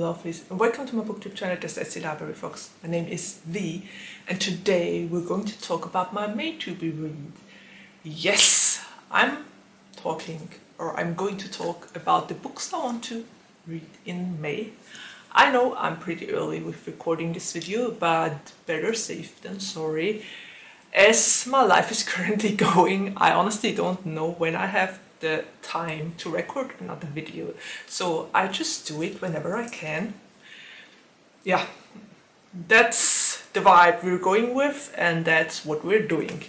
lovelies, and welcome to my BookTube channel, the Library Fox. My name is V, and today we're going to talk about my May to be read. Yes, I'm going to talk about the books I want to read in May. I know I'm pretty early with recording this video, but better safe than sorry. As my life is currently going, I honestly don't know when I have the time to record another video, so I just do it whenever I can. Yeah, that's the vibe we're going with, and that's what we're doing.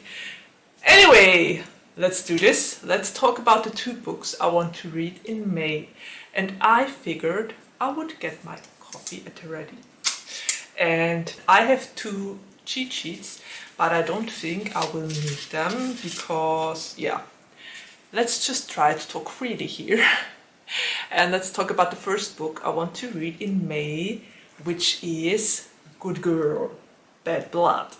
Anyway, let's do this. Let's talk about the two books I want to read in May. And I figured I would get my coffee at the ready. And I have two cheat sheets, but I don't think I will need them because, yeah. Let's just try to talk freely here. And let's talk about the first book I want to read in May, which is Good Girl, Bad Blood.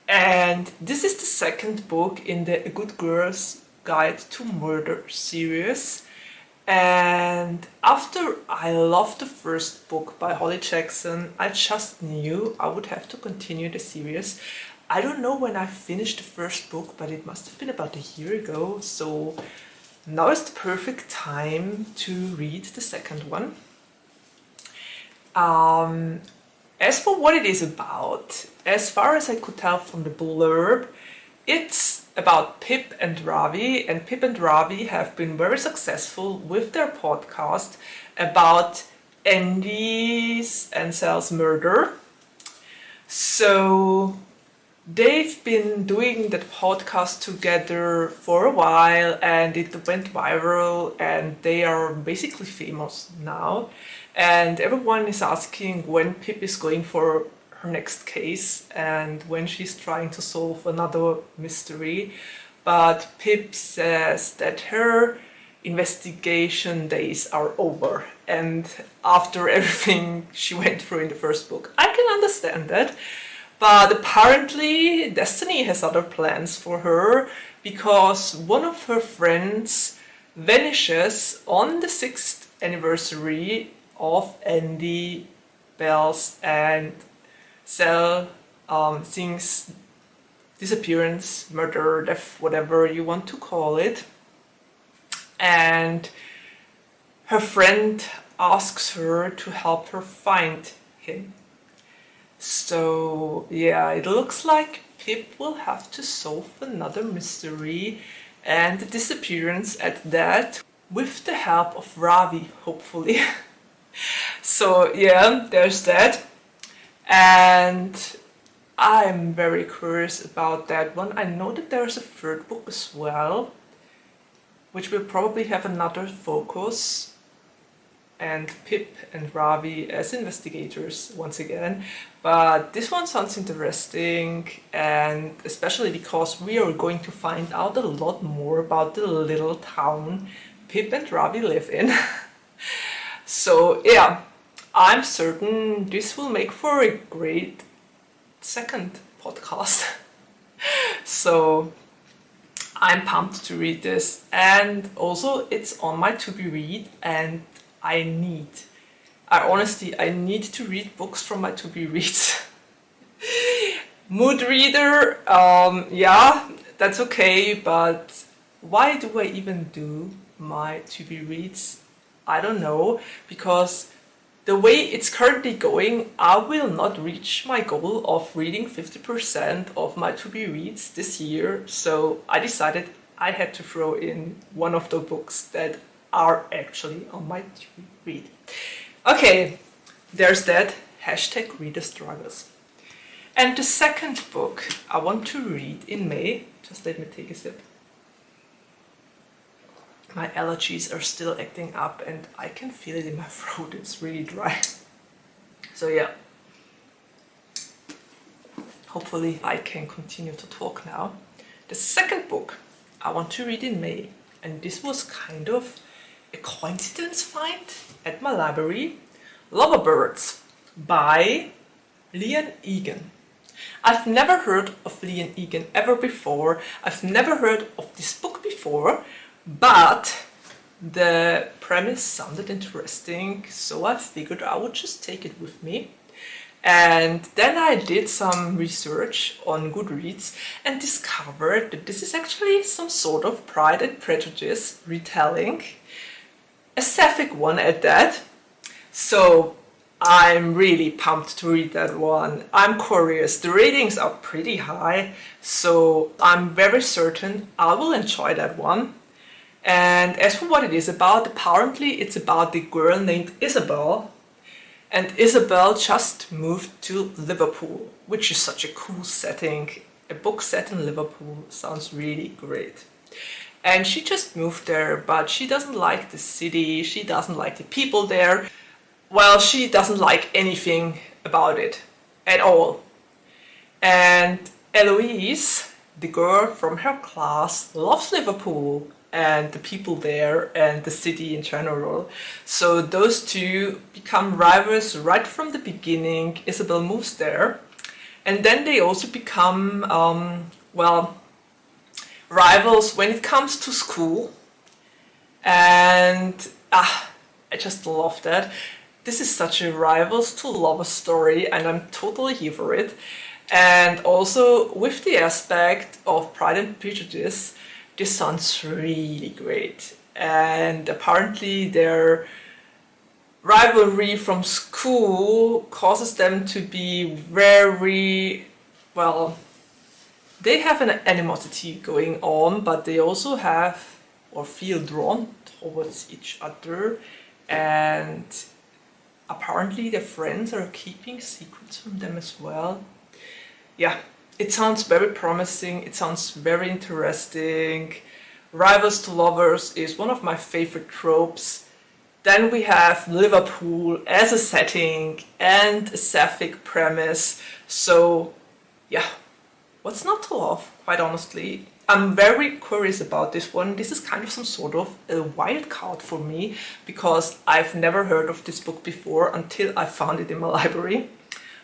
And this is the second book in the Good Girl's Guide to Murder series. And after I loved the first book by Holly Jackson, I just knew I would have to continue the series. I don't know when I finished the first book, but it must have been about a year ago, so now is the perfect time to read the second one. As for what it is about, as far as I could tell from the blurb, it's about Pip and Ravi, and Pip and Ravi have been very successful with their podcast about Andy's and Sal's murder. So they've been doing that podcast together for a while, and it went viral, and they are basically famous now. And everyone is asking when Pip is going for her next case and when she's trying to solve another mystery. But Pip says that her investigation days are over, and after everything she went through in the first book. I can understand that. But apparently Destiny has other plans for her, because one of her friends vanishes on the 6th anniversary of Andy, Belle's and Sal Singh's disappearance, murder, death, whatever you want to call it. And her friend asks her to help her find him. So yeah, it looks like Pip will have to solve another mystery, and the disappearance at that, with the help of Ravi, hopefully. So yeah, there's that. And I'm very curious about that one. I know that there's a third book as well, which will probably have another focus, and Pip and Ravi as investigators once again. But this one sounds interesting, and especially because we are going to find out a lot more about the little town Pip and Ravi live in. So yeah, I'm certain this will make for a great second podcast. So I'm pumped to read this, and also it's on my to be read, and I need to read books from my to be reads. Mood reader, yeah, that's okay, but why do I even do my to be reads? I don't know, because the way it's currently going, I will not reach my goal of reading 50% of my to be reads this year, so I decided I had to throw in one of the books that are actually on my to be read. Okay, there's that. Hashtag reader struggles. And the second book I want to read in May, just let me take a sip. My allergies are still acting up, and I can feel it in my throat. It's really dry. So yeah, hopefully I can continue to talk now. The second book I want to read in May, and this was kind of a coincidence find at my library, Lovelies by Leanne Egan. I've never heard of Leanne Egan ever before. I've never heard of this book before, but The premise sounded interesting, so I figured I would just take it with me. And then I did some research on Goodreads and discovered that this is actually some sort of Pride and Prejudice retelling, a sapphic one at that. So I'm really pumped to read that one. I'm curious. The ratings are pretty high, so I'm very certain I will enjoy that one. And as for what it is about, apparently it's about the girl named Isabel. And Isabel just moved to Liverpool, which is such a cool setting. A book set in Liverpool sounds really great. And she just moved there, but she doesn't like the city, she doesn't like the people there. Well, she doesn't like anything about it at all. And Eloise, the girl from her class, loves Liverpool and the people there and the city in general. So those two become rivals right from the beginning. Isabel moves there, and then they also become, rivals when it comes to school. And I just love that. This is such a rivals to lovers story, and I'm totally here for it. And also with the aspect of Pride and Prejudice, this sounds really great. And apparently their rivalry from school causes them to be very, well, they have an animosity going on, but they also have or feel drawn towards each other. And apparently their friends are keeping secrets from them as well. Yeah. It sounds very promising, it sounds very interesting. Rivals to lovers is one of my favorite tropes. Then we have Liverpool as a setting and a sapphic premise. So yeah, what's not to love, quite honestly. I'm very curious about this one. This is kind of some sort of a wild card for me, because I've never heard of this book before until I found it in my library.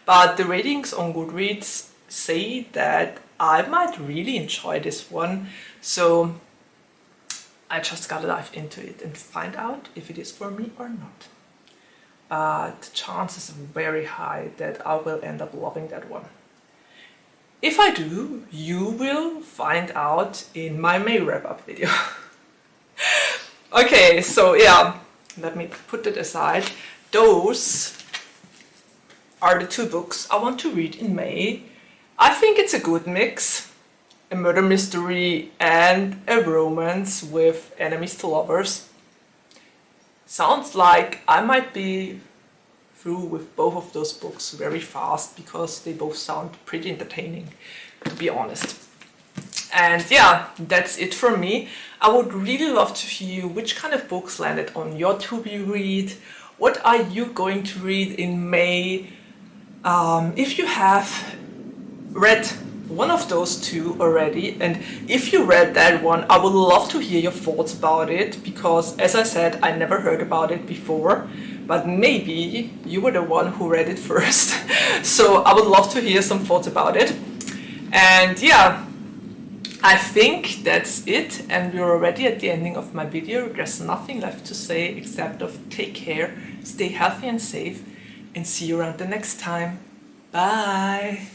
But the ratings on Goodreads say that I might really enjoy this one, so I just gotta dive into it and find out if it is for me or not. The chances are very high that I will end up loving that one. If I do, you will find out in my May wrap-up video. Okay, so yeah, let me put it aside. Those are the two books I want to read in May. I think it's a good mix, a murder mystery and a romance with enemies to lovers. Sounds like I might be through with both of those books very fast, because they both sound pretty entertaining, to be honest. And yeah, that's it from me. I would really love to hear which kind of books landed on your to-be read. What are you going to read in May? If you have read one of those two already, and if you read that one, I would love to hear your thoughts about it, because as I said, I never heard about it before, but maybe you were the one who read it first. So I would love to hear some thoughts about it. And yeah, I think that's it, and we're already at the ending of my video. There's nothing left to say except of take care, stay healthy and safe, and see you around the next time. Bye!